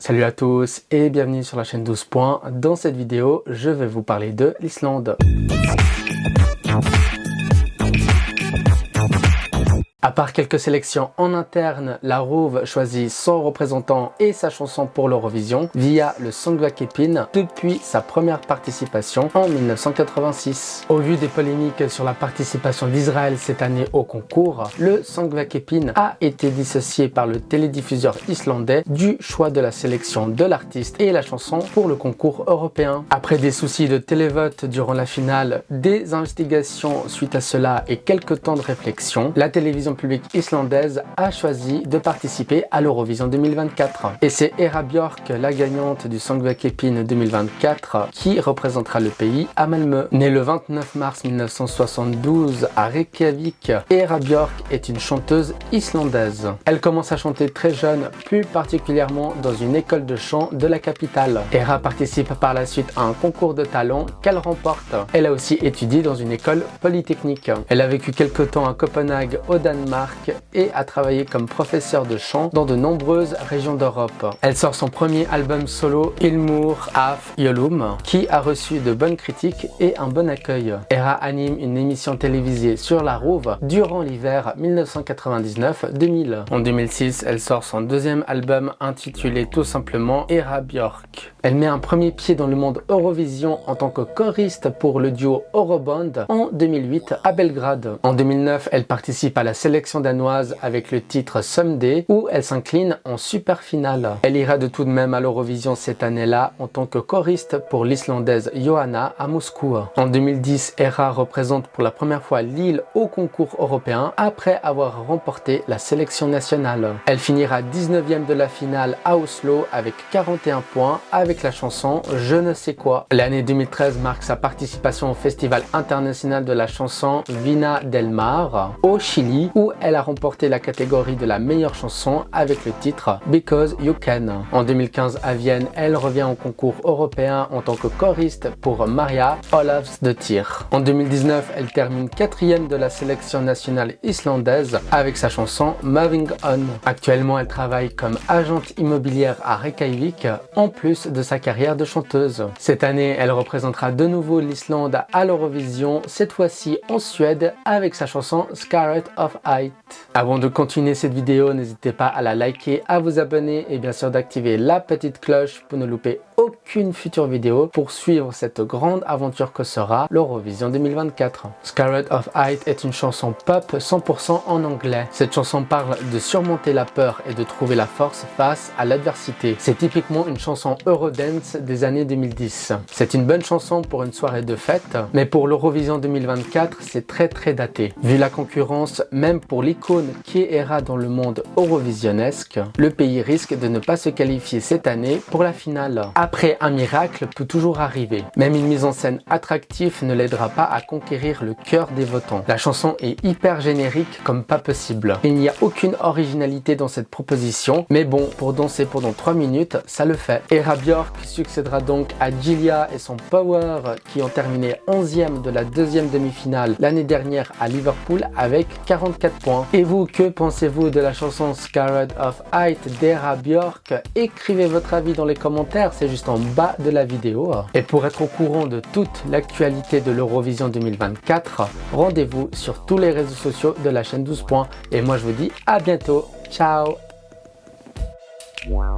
Salut à tous et bienvenue sur la chaîne 12 points. Dans cette vidéo, je vais vous parler de l'Islande. À part quelques sélections en interne, la Rouve choisit son représentant et sa chanson pour l'Eurovision via le Söngvakeppin depuis sa première participation en 1986. Au vu des polémiques sur la participation d'Israël cette année au concours, le Söngvakeppin a été dissocié par le télédiffuseur islandais du choix de la sélection de l'artiste et la chanson pour le concours européen. Après des soucis de télévote durant la finale, des investigations suite à cela et quelques temps de réflexion, la télévision publique islandaise a choisi de participer à l'Eurovision 2024. Et c'est Hera Björk, la gagnante du Söngvakeppin 2024, qui représentera le pays à Malmö. Née le 29 mars 1972 à Reykjavik, Hera Björk est une chanteuse islandaise. Elle commence à chanter très jeune, plus particulièrement dans une école de chant de la capitale. Hera participe par la suite à un concours de talent qu'elle remporte. Elle a aussi étudié dans une école polytechnique. Elle a vécu quelques temps à Copenhague au Danemark et a travaillé comme professeur de chant dans de nombreuses régions d'Europe. Elle sort son premier album solo, Ilmur af Jólum, qui a reçu de bonnes critiques et un bon accueil. Hera anime une émission télévisée sur la Rouve durant l'hiver 1999-2000. En 2006, elle sort son deuxième album intitulé tout simplement Hera Björk. Elle met un premier pied dans le monde Eurovision en tant que choriste pour le duo Eurobond en 2008 à Belgrade. En 2009, elle participe à la sélection danoise avec le titre Someday où elle s'incline en super finale. Elle ira de tout de même à l'Eurovision cette année-là en tant que choriste pour l'Islandaise Johanna à Moscou. En 2010, Hera représente pour la première fois l'île au concours européen après avoir remporté la sélection nationale. Elle finira 19e de la finale à Oslo avec 41 points avec la chanson Je ne sais quoi. L'année 2013 marque sa participation au Festival international de la chanson Vina del Mar au Chili où elle a remporté la catégorie de la meilleure chanson avec le titre Because You Can. En 2015 à Vienne, elle revient au concours européen en tant que choriste pour Maria Ólafsdóttir. En 2019, elle termine 4e de la sélection nationale islandaise avec sa chanson Moving On. Actuellement, elle travaille comme agente immobilière à Reykjavik en plus de sa carrière de chanteuse. Cette année, elle représentera de nouveau l'Islande à l'Eurovision, cette fois-ci en Suède avec sa chanson Scarlet of Height. Avant de continuer cette vidéo, n'hésitez pas à la liker, à vous abonner et bien sûr d'activer la petite cloche pour ne louper aucune future vidéo pour suivre cette grande aventure que sera l'Eurovision 2024. Scarlet of Height est une chanson pop 100% en anglais. Cette chanson parle de surmonter la peur et de trouver la force face à l'adversité. C'est typiquement une chanson Eurodance des années 2010. C'est une bonne chanson pour une soirée de fête, mais pour l'Eurovision 2024, c'est très daté. Vu la concurrence, même pour l'icône qui est Hera dans le monde eurovisionnesque, le pays risque de ne pas se qualifier cette année pour la finale. Après, un miracle peut toujours arriver. Même une mise en scène attractive ne l'aidera pas à conquérir le cœur des votants. La chanson est hyper générique comme pas possible. Il n'y a aucune originalité dans cette proposition, mais bon, pour danser pendant 3 minutes, ça le fait. Hera Björk succédera donc à Gilia et son Power qui ont terminé 11e de la deuxième demi-finale l'année dernière à Liverpool avec 44 points. Et vous, que pensez-vous de la chanson Scarlet of Height d'Hera Björk? Écrivez votre avis dans les commentaires, c'est juste en bas de la vidéo. Et pour être au courant de toute l'actualité de l'Eurovision 2024, rendez-vous sur tous les réseaux sociaux de la chaîne 12 points. Et moi je vous dis à bientôt. Ciao. Wow.